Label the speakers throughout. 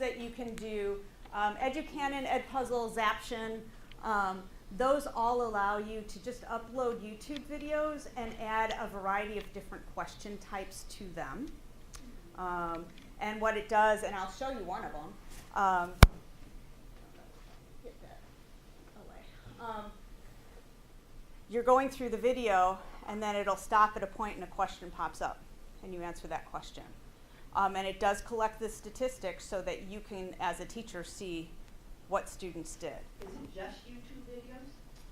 Speaker 1: that you can do. Educator, Edpuzzle, Zaption, those all allow you to just upload YouTube videos and add a variety of different question types to them. And what it does, and I'll show you one of them. Get that away. You're going through the video, and then it'll stop at a point and a question pops up, and you answer that question. And it does collect the statistics so that you can, as a teacher, see what students did.
Speaker 2: Is it just YouTube videos?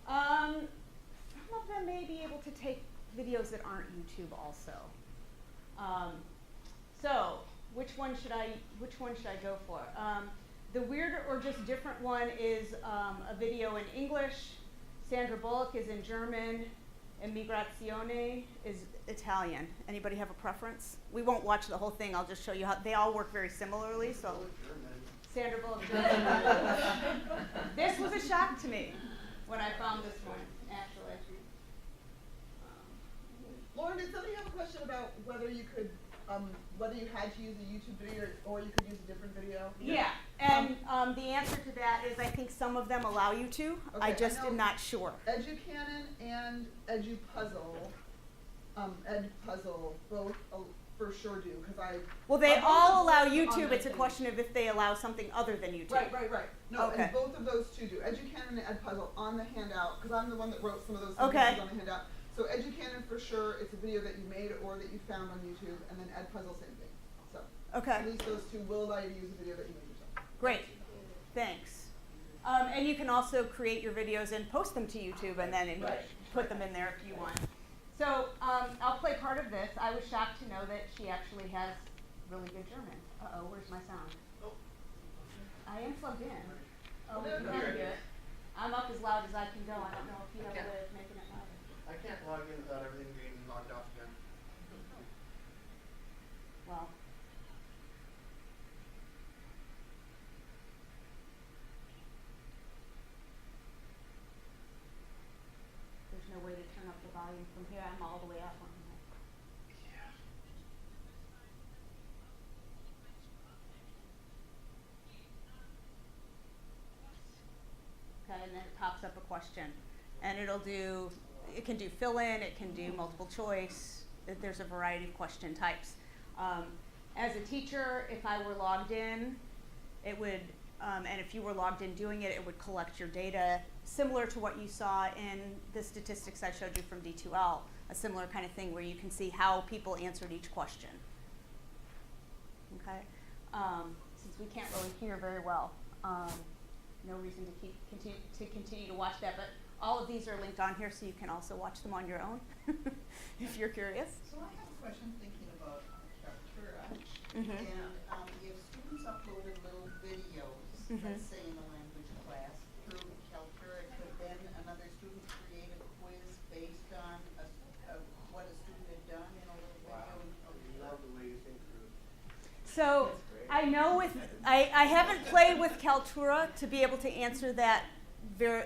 Speaker 1: Some of them may be able to take videos that aren't YouTube also. So which one should I go for? The weird or just different one is a video in English. Sandra Bullock is in German. Immigrazione is Italian. Anybody have a preference? We won't watch the whole thing. I'll just show you how they all work very similarly. So, Sandra Bullock. This was a shock to me when I found this one, actually.
Speaker 3: Lauren, did somebody have a question about whether you could, whether you had to use a YouTube video or you could use a different video?
Speaker 1: Yeah, and the answer to that is I think some of them allow you to.
Speaker 3: Okay,
Speaker 1: I just am not sure.
Speaker 3: Educator and Edpuzzle, both for sure do, because
Speaker 1: Well, they all allow YouTube. It's a question of if they allow something other than YouTube.
Speaker 3: Right. No,
Speaker 1: Okay.
Speaker 3: and both of those two do. Educator and Edpuzzle on the handout, because I'm the one that wrote some of those
Speaker 1: Okay.
Speaker 3: sentences on the handout. So Educator for sure, it's a video that you made or that you found on YouTube, and then Edpuzzle, same thing. So
Speaker 1: Okay.
Speaker 3: at least those two will allow you to use a video that you made yourself.
Speaker 1: Great. Thanks. And you can also create your videos and post them to YouTube and then put them in there if you want. So I'll play part of this. I was shocked to know that she actually has really good German. Uh-oh, where's my sound?
Speaker 4: Oh.
Speaker 1: I am plugged in. Oh, we can hear it. I'm up as loud as I can go. I don't know if you have a way of making it louder.
Speaker 4: I can't log in without everything being logged off again.
Speaker 1: Well. There's no way to turn up the volume from here. I'm all the way up on here.
Speaker 4: Yeah.
Speaker 1: Okay, and then it pops up a question. And it can do fill in, it can do multiple choice. There's a variety of question types. As a teacher, if I were logged in, it would, and if you were logged in doing it, it would collect your data similar to what you saw in the statistics I showed you from D2L, a similar kind of thing where you can see how people answered each question. Okay? Since we can't really hear very well, no reason to continue to watch that, but all of these are linked on here so you can also watch them on your own if you're curious.
Speaker 2: So I have a question thinking about Kaltura.
Speaker 1: Mm-hmm.
Speaker 2: And if students uploaded little videos, let's say in a language class, through Kaltura, could then another student create a quiz based on what a student had done in a little video?
Speaker 4: I love the way you think through.
Speaker 1: So I know I haven't played with Kaltura to be able to answer that very,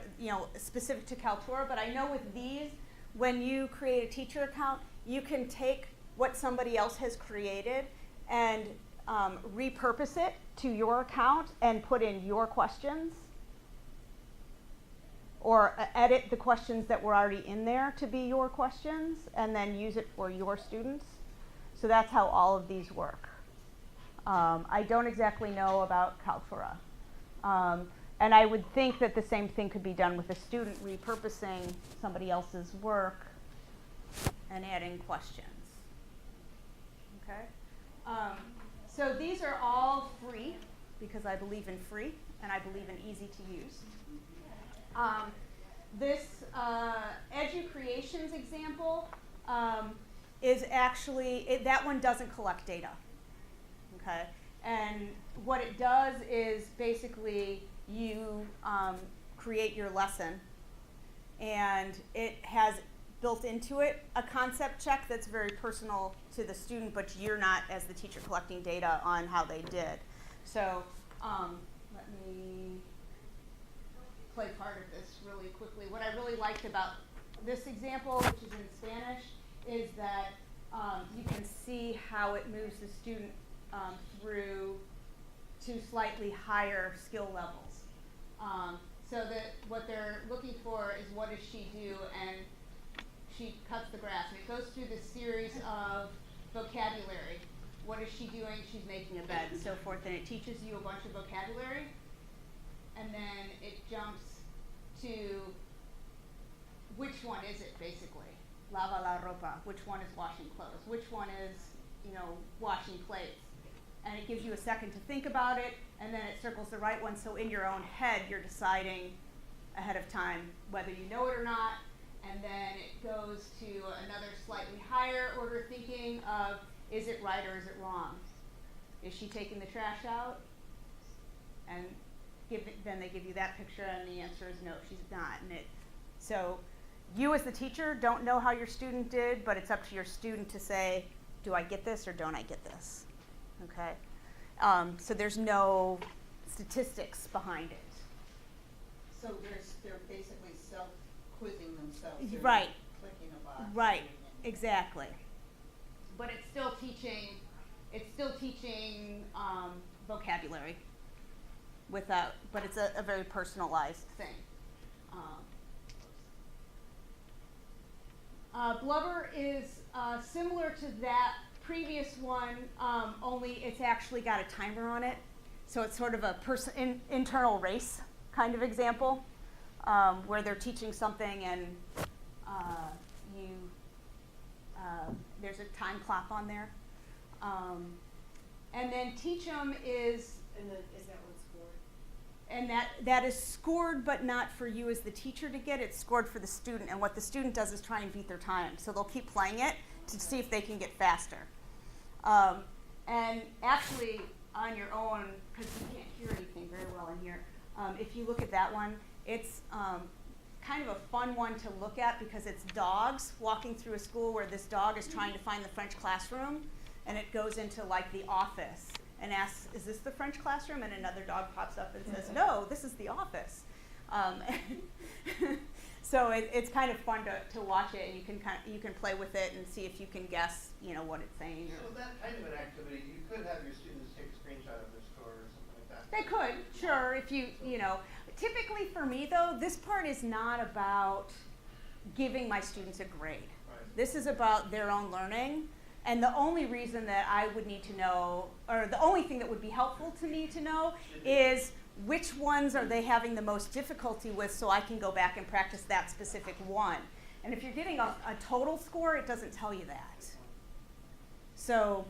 Speaker 1: specific to Kaltura, but I know with these, when you create a teacher account, you can take what somebody else has created and repurpose it to your account and put in your questions, or edit the questions that were already in there to be your questions, and then use it for your students. So that's how all of these work. I don't exactly know about Kaltura. And I would think that the same thing could be done with a student repurposing somebody else's work and adding questions. Okay? So these are all free because I believe in free and I believe in easy to use. This EduCreations example is actually, that one doesn't collect data. Okay? And what it does is basically you create your lesson, and it has built into it a concept check that's very personal to the student, but you're not, as the teacher, collecting data on how they did. So let me play part of this really quickly. What I really liked about this example, which is in Spanish, is that you can see how it moves the student through to slightly higher skill levels. So that what they're looking for is what does she do, and she cuts the grass, and it goes through this series of vocabulary. What is she doing? She's making a bed, and so forth, and it teaches you a bunch of vocabulary, and then it jumps to which one is it, basically. Lava la ropa, which one is washing clothes, which one is, washing plates. And it gives you a second to think about it, and then it circles the right one, so in your own head you're deciding ahead of time whether you know it or not, and then it goes to another slightly higher order thinking of, is it right or is it wrong? Is she taking the trash out? And then they give you that picture, and the answer is no, she's not. So you as the teacher don't know how your student did, but it's up to your student to say, do I get this or don't I get this? Okay, so there's no statistics behind it.
Speaker 2: So they're basically self-quizzing themselves. They're
Speaker 1: Right.
Speaker 2: Clicking a box.
Speaker 1: Right,
Speaker 2: and doing it.
Speaker 1: exactly. But it's still teaching vocabulary but it's a very personalized thing. Blubber is similar to that previous one, only it's actually got a timer on it. So it's sort of a internal race kind of example, where they're teaching something and there's a time clock on there. And then teach 'em is...
Speaker 5: And then is that one scored?
Speaker 1: And that is scored, but not for you as the teacher to get. It's scored for the student. And what the student does is try and beat their time. So they'll keep playing it to see if they can get faster. And actually, on your own, because you can't hear anything very well in here, if you look at that one, it's kind of a fun one to look at because it's dogs walking through a school where this dog is trying to find the French classroom, and it goes into like the office and asks, is this the French classroom? And another dog pops up and says, no, this is the office. So it's kind of fun to watch it, and you can play with it and see if you can guess, what it's saying.
Speaker 4: So that kind of an activity, you could have your students take a screenshot of their score or something like that.
Speaker 1: They could, sure, if typically for me though, this part is not about giving my students a grade.
Speaker 4: Right.
Speaker 1: This is about their own learning. And the only reason that I would need to know, or the only thing that would be helpful to me to know, is which ones are they having the most difficulty with, so I can go back and practice that specific one. And if you're getting a total score, it doesn't tell you that. So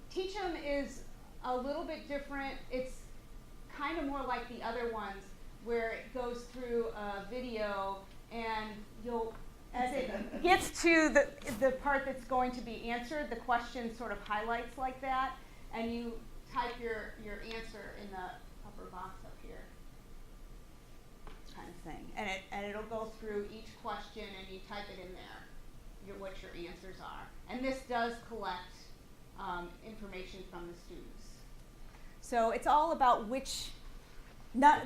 Speaker 1: Teach 'em is a little bit different. It's kind of more like the other ones where it goes through a video, and as it gets to the part that's going to be answered, the question sort of highlights like that, and you type your answer in the upper box up here, kind of thing. And it'll go through each question, and you type it in there, what your answers are. And this does collect information from the students. So it's all about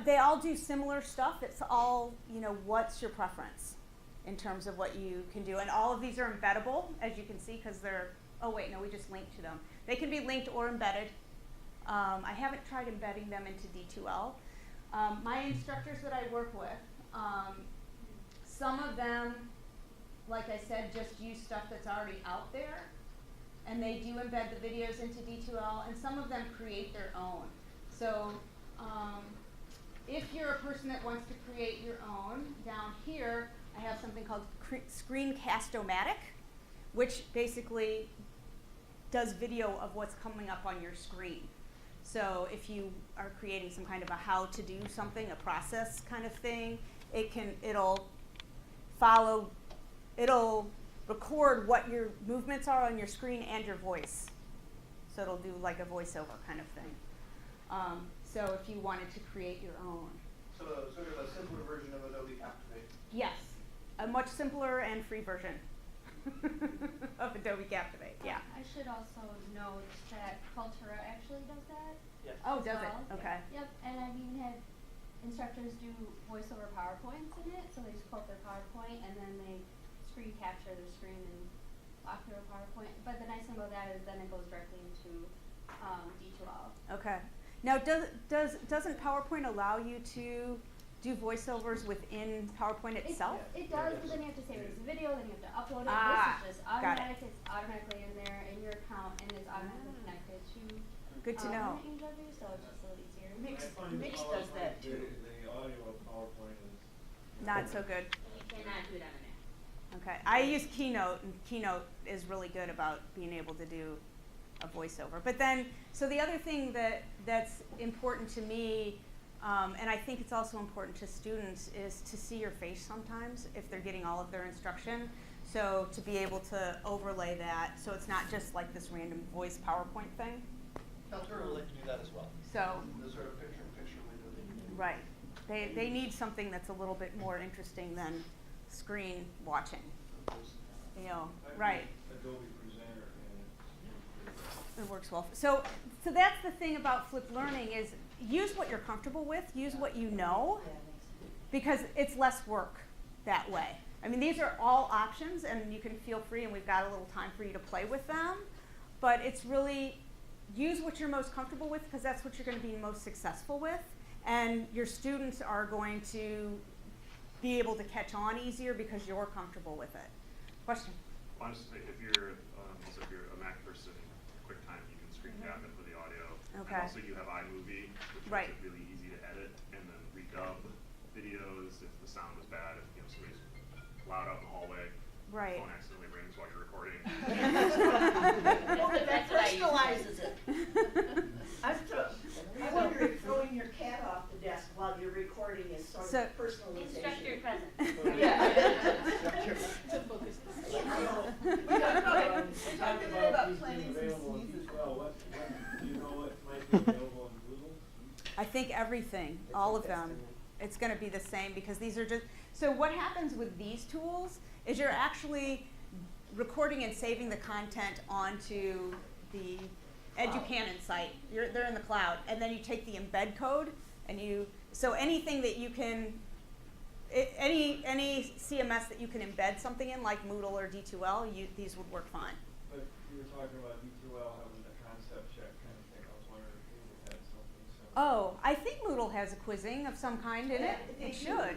Speaker 1: they all do similar stuff. It's all, what's your preference in terms of what you can do. And all of these are embeddable, as you can see, because we just linked to them. They can be linked or embedded. I haven't tried embedding them into D2L. My instructors that I work with, some of them, like I said, just use stuff that's already out there, and they do embed the videos into D2L, and some of them create their own. So if you're a person that wants to create your own, down here I have something called Screencast-O-Matic, which basically does video of what's coming up on your screen. So if you are creating some kind of a how to do something, a process kind of thing, it'll record what your movements are on your screen and your voice. So it'll do like a voiceover kind of thing. So if you wanted to create your own.
Speaker 4: So sort of a simpler version of Adobe Captivate.
Speaker 1: Yes, a much simpler and free version of Adobe Captivate, yeah.
Speaker 6: I should also note that Cultura actually does that.
Speaker 4: Yes.
Speaker 1: Oh,
Speaker 6: as
Speaker 1: does
Speaker 6: well.
Speaker 1: it? Okay.
Speaker 6: Yep, and I've even had instructors do voiceover PowerPoints in it, so they just quote their PowerPoint and then they screen capture their screen and walk through a PowerPoint. But the nice thing about that is then it goes directly into D2L.
Speaker 1: Okay. Now, doesn't PowerPoint allow you to do voiceovers within PowerPoint itself?
Speaker 6: It does, but then you have to save it as a video, then you have to upload it.
Speaker 1: Ah,
Speaker 6: This is just
Speaker 1: got it.
Speaker 6: automatic. It's automatically in there in your account, and it's automatically connected to
Speaker 1: Good to know.
Speaker 6: each so it's just a little easier.
Speaker 2: Mix does that too.
Speaker 5: The audio of PowerPoint is.
Speaker 1: Not so good.
Speaker 7: You cannot do it on a Mac.
Speaker 1: Okay. I use Keynote, and Keynote is really good about being able to do a voiceover. But then, so the other thing that's important to me, and I think it's also important to students, is to see your face sometimes if they're getting all of their instruction. So to be able to overlay that, so it's not just like this random voice PowerPoint thing.
Speaker 4: Kaltura will let you do that as well.
Speaker 1: So,
Speaker 4: The sort of picture-in-picture window that you can.
Speaker 1: right. They need something that's a little bit more interesting than screen watching. You know, right.
Speaker 5: Adobe Presenter and
Speaker 1: It works well. So that's the thing about flipped learning is use what you're comfortable with, use what you know, because it's less work that way. I mean, these are all options, and you can feel free, and we've got a little time for you to play with them. But it's really use what you're most comfortable with, because that's what you're going to be most successful with, and your students are going to be able to catch on easier because you're comfortable with it. Question?
Speaker 8: Honestly, if you're a Mac person, QuickTime, you can screen cap it for the audio.
Speaker 1: Okay.
Speaker 8: And also you have iMovie, which
Speaker 1: Right.
Speaker 8: makes it really easy to edit and then redub videos if the sound was bad, if somebody's loud out in the hallway.
Speaker 1: Right.
Speaker 8: Phone accidentally rings while you're recording.
Speaker 2: Well, but that
Speaker 7: That's what I use.
Speaker 2: personalizes it. I wonder if throwing your cat off the desk while you're recording is sort
Speaker 1: So-
Speaker 2: of personalization.
Speaker 7: Instructor present.
Speaker 3: We talked today about planning some
Speaker 5: available in
Speaker 3: sneezes.
Speaker 5: D12. Do you know what might be available in Google?
Speaker 1: I think everything, all of them, it's going to be the same because these are just, so what happens with these tools is you're actually recording and saving the content onto the EduCanon site. They're in the cloud, and then you take the embed code and so anything that you can, any CMS that you can embed something in, like Moodle or D2L, these would work fine.
Speaker 5: But you were talking about D2L having the concept check kind of thing. I was wondering if Google had something similar.
Speaker 1: Oh, I think Moodle has a quizzing of some kind in it.
Speaker 2: They
Speaker 1: It
Speaker 2: do.
Speaker 1: should.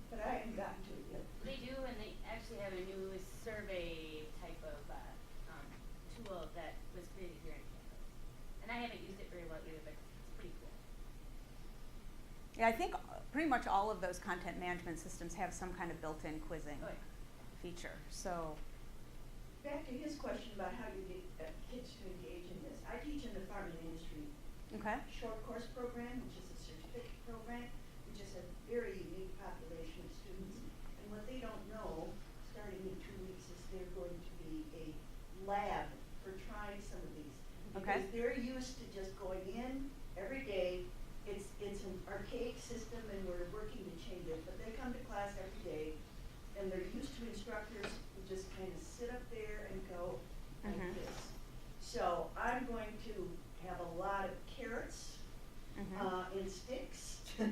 Speaker 2: But I haven't gotten to it yet.
Speaker 7: They do, and they actually have a new survey type of tool that was created here in campus. And I haven't used it very well either, but it's pretty cool.
Speaker 1: Yeah, I think pretty much all of those content management systems have some kind of built-in quizzing
Speaker 7: Oh, yeah.
Speaker 1: feature. So,
Speaker 2: Back to his question about how you get kids to engage in this. I teach in the farm and industry
Speaker 1: okay.
Speaker 2: short course program, which is a certificate program, which is a very unique population of students. And what they don't know, starting in 2 weeks, is they're going to be a lab for trying some of these.
Speaker 1: Okay.
Speaker 2: Because they're used to just going in every day. It's an archaic system and we're working to change it, but they come to class every day and they're used to instructors who just kind of sit up there and go like
Speaker 1: Mhm.
Speaker 2: this. So I'm going to have a lot of carrots
Speaker 1: Mhm.
Speaker 2: and sticks to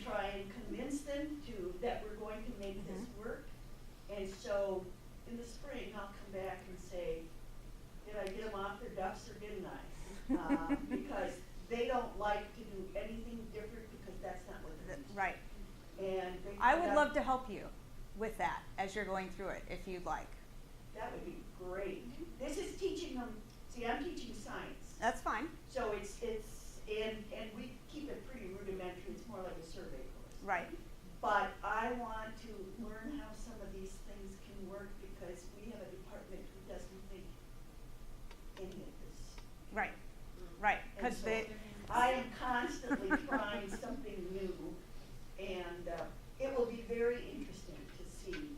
Speaker 2: try and convince them that we're going to make this work. And so in the spring, I'll come back and say, did I get them off their duffs or didn't I? Because they don't like to do anything different because that's not what they're used to.
Speaker 1: Right.
Speaker 2: And they
Speaker 1: I
Speaker 2: find
Speaker 1: would
Speaker 2: out-
Speaker 1: love to help you with that as you're going through it, if you'd like.
Speaker 2: That would be great. This is teaching them, see, I'm teaching science.
Speaker 1: That's fine.
Speaker 2: So and we keep it pretty rudimentary, it's more like a survey course.
Speaker 1: Right.
Speaker 2: But I want to learn how some of these things can work because we have a department who doesn't think any of this.
Speaker 1: Right. Right.
Speaker 2: And
Speaker 1: Because
Speaker 2: so
Speaker 1: they.
Speaker 2: I am constantly trying something new, and it will be very interesting to see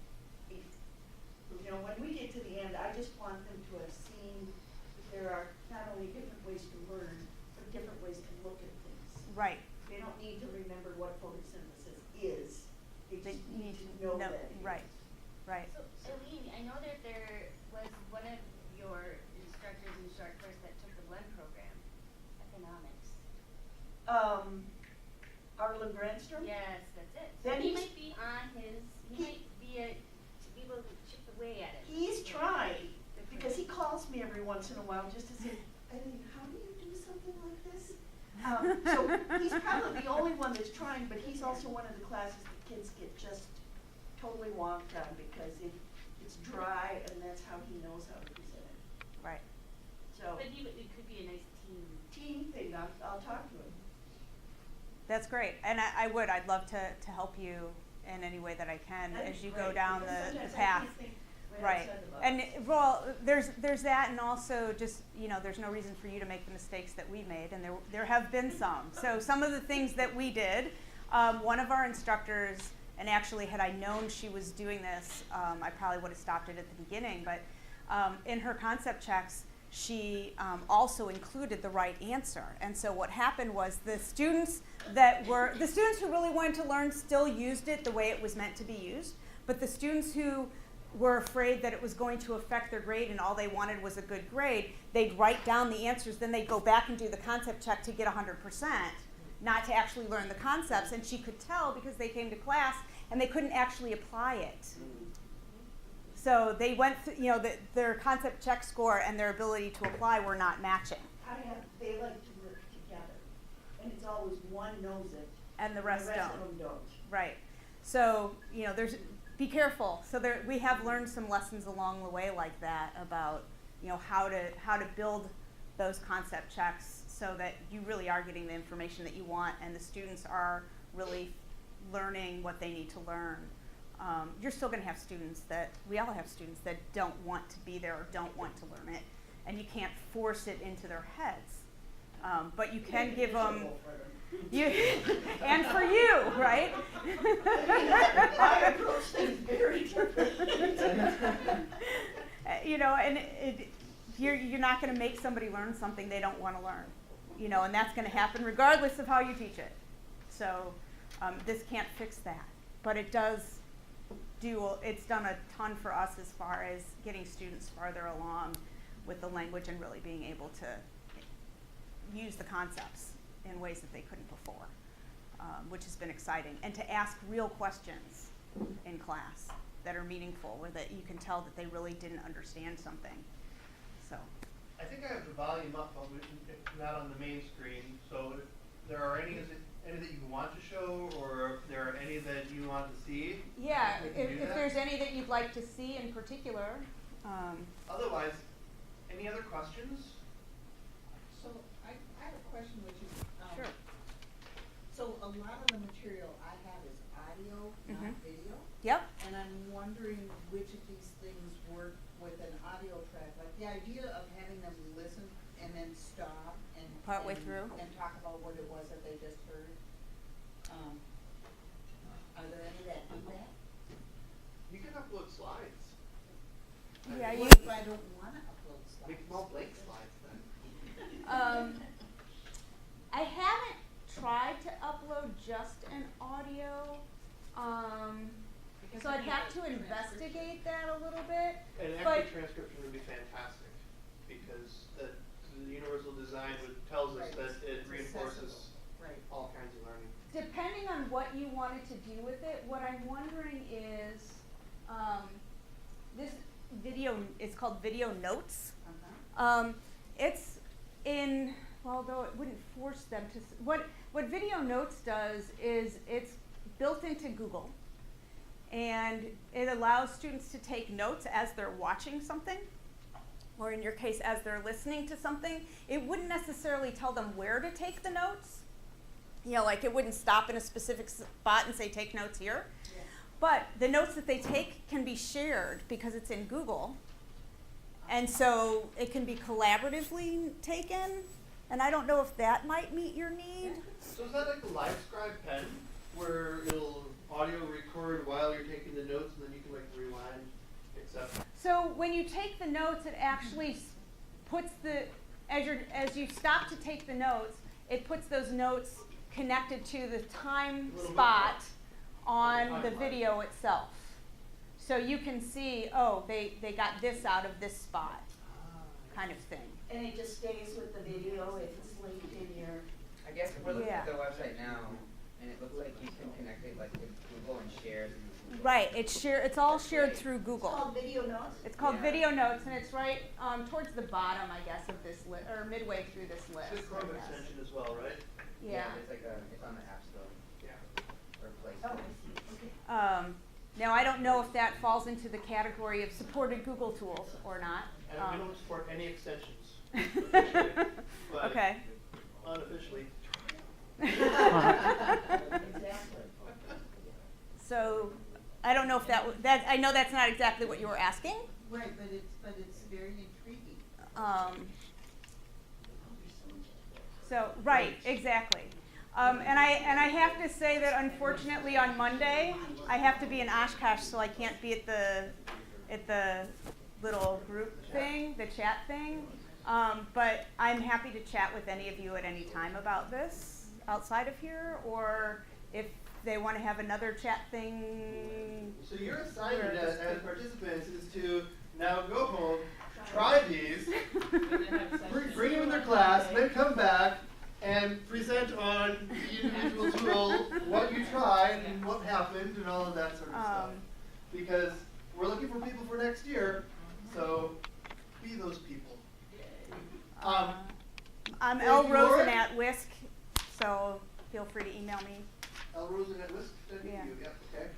Speaker 2: if, when we get to the end, I just want them to have seen that there are not only different ways to learn, but different ways to look at things.
Speaker 1: Right.
Speaker 2: They don't need to remember what photosynthesis is, they
Speaker 1: They
Speaker 2: just need to
Speaker 1: know
Speaker 2: know that it is.
Speaker 1: Right. Right.
Speaker 7: So, Eileen, I know that there was one of your instructors in short course that took the blend program, economics.
Speaker 2: Arlen Brandstrom?
Speaker 7: Yes, that's it. So
Speaker 2: Then
Speaker 7: he
Speaker 2: he's-
Speaker 7: might be on his, he might be able to chip away at it.
Speaker 2: He's trying, because he calls me every once in a while just to say, Eileen, how do you do some
Speaker 9: So he's probably the only one that's trying, but he's also one of the classes the kids get just totally wonked on because it's dry and that's how he knows how to present it.
Speaker 1: Right.
Speaker 9: So,
Speaker 7: But it could be a nice team.
Speaker 9: thing, I'll talk to him.
Speaker 1: That's great, and I'd love to help you in any way that I can as you go down the path. Right, and well, there's that, and also just, there's no reason for you to make the mistakes that we made, and there have been some. So some of the things that we did, one of our instructors, and actually had I known she was doing this, I probably would have stopped it at the beginning, but in her concept checks, she also included the right answer. And so what happened was the students who really wanted to learn still used it the way it was meant to be used, but the students who were afraid that it was going to affect their grade and all they wanted was a good grade, they'd write down the answers, then they'd go back and do the concept check to get 100%, not to actually learn the concepts. And she could tell because they came to class and they couldn't actually apply it. So they went through, their concept check score and their ability to apply were not matching.
Speaker 9: They like to work together, and it's always one knows it,
Speaker 1: And the rest
Speaker 9: of
Speaker 1: don't.
Speaker 9: them don't.
Speaker 1: Right. So, be careful. So we have learned some lessons along the way like that about, how to build those concept checks so that you really are getting the information that you want and the students are really learning what they need to learn. You're still going to have we all have students that don't want to be there or don't want to learn it, and you can't force it into their heads. But you can give them, and for you, right?
Speaker 9: I approach things very differently.
Speaker 1: You're not going to make somebody learn something they don't want to learn, and that's going to happen regardless of how you teach it. So this can't fix that, but it does. It's done a ton for us as far as getting students farther along with the language and really being able to use the concepts in ways that they couldn't before, which has been exciting. And to ask real questions in class that are meaningful, where that you can tell that they really didn't understand something. So.
Speaker 4: I think I have the volume up, not on the main screen. So if there are any that you want to show, or if there are any that you want to see?
Speaker 1: Yeah,
Speaker 4: we can do
Speaker 1: if
Speaker 4: that.
Speaker 1: there's any that you'd like to see in particular.
Speaker 4: Otherwise, any other questions?
Speaker 2: So I have a question, which is,
Speaker 1: Sure.
Speaker 2: so a lot of the material I have is audio, not video.
Speaker 1: Yep.
Speaker 2: And I'm wondering which of these things work with an audio track. Like the idea of having them listen and then stop and
Speaker 1: Partway through.
Speaker 2: and talk about what it was that they just heard. Are there any that do that?
Speaker 4: You can upload slides.
Speaker 1: Yeah,
Speaker 2: What if I don't want to upload slides?
Speaker 4: Make them all blank slides then.
Speaker 1: I haven't tried to upload just an audio, so I'd have to investigate that a little bit.
Speaker 4: And
Speaker 1: But-
Speaker 4: active transcription would be fantastic because the universal design tells us
Speaker 2: Right.
Speaker 4: that it
Speaker 2: It's
Speaker 4: reinforces
Speaker 2: accessible. Right.
Speaker 4: all kinds of learning.
Speaker 1: Depending on what you wanted to do with it, what I'm wondering is, this video is called Video Notes. It's in, well, though it wouldn't force them to, what Video Notes does is it's built into Google, and it allows students to take notes as they're watching something, or in your case, as they're listening to something. It wouldn't necessarily tell them where to take the notes. Like it wouldn't stop in a specific spot and say, take notes here.
Speaker 2: Yeah.
Speaker 1: But the notes that they take can be shared because it's in Google. And so it can be collaboratively taken. And I don't know if that might meet your need.
Speaker 4: So is that like a live scribe pen where it'll audio record while you're taking the notes and then you can like rewind, etc.?
Speaker 1: So when you take the notes, it actually puts as you stop to take the notes, it puts those notes connected to the time spot on the video itself. So you can see, oh, they got this out of this spot, kind of thing.
Speaker 9: And it just stays with the video if it's linked in your.
Speaker 10: I guess if we're looking
Speaker 1: Yeah.
Speaker 10: at the website now, and it looks like you can connect it like with Google and share
Speaker 1: Right, it's all shared through Google.
Speaker 9: It's called video notes?
Speaker 1: It's called Video Notes, and it's right towards the bottom, I guess, of this list, or midway through this list.
Speaker 4: It's a Chrome
Speaker 1: I guess.
Speaker 4: extension as well, right?
Speaker 1: Yeah.
Speaker 10: It's like it's on the App Store
Speaker 4: Yeah.
Speaker 10: or Play
Speaker 9: Oh,
Speaker 10: Store.
Speaker 9: I see, okay.
Speaker 1: Now, I don't know if that falls into the category of supported Google tools or not.
Speaker 4: And we don't support any extensions officially, but
Speaker 1: Okay.
Speaker 4: unofficially.
Speaker 9: Exactly.
Speaker 1: So, I don't know if I know that's not exactly what you were asking.
Speaker 2: Right, but it's very intriguing.
Speaker 1: So, right, exactly. And I have to say that unfortunately on Monday, I have to be in Oshkosh, so I can't be at the little group thing, the chat thing. But I'm happy to chat with any of you at any time about this outside of here, or if they want to have another chat thing.
Speaker 4: So your assignment as participants is to now go home, try these, bring them in their class, then come back and present on the individual tool what you tried and what happened and all of that sort of stuff. Because we're looking for people for next year, so be those people.
Speaker 1: I'm
Speaker 4: thank
Speaker 1: L.
Speaker 4: you,
Speaker 1: Rosen
Speaker 4: Lauren.
Speaker 1: at Whisk, so feel free to email me.
Speaker 4: L. Rosen at Whisk,
Speaker 1: Yeah.
Speaker 4: yeah, okay.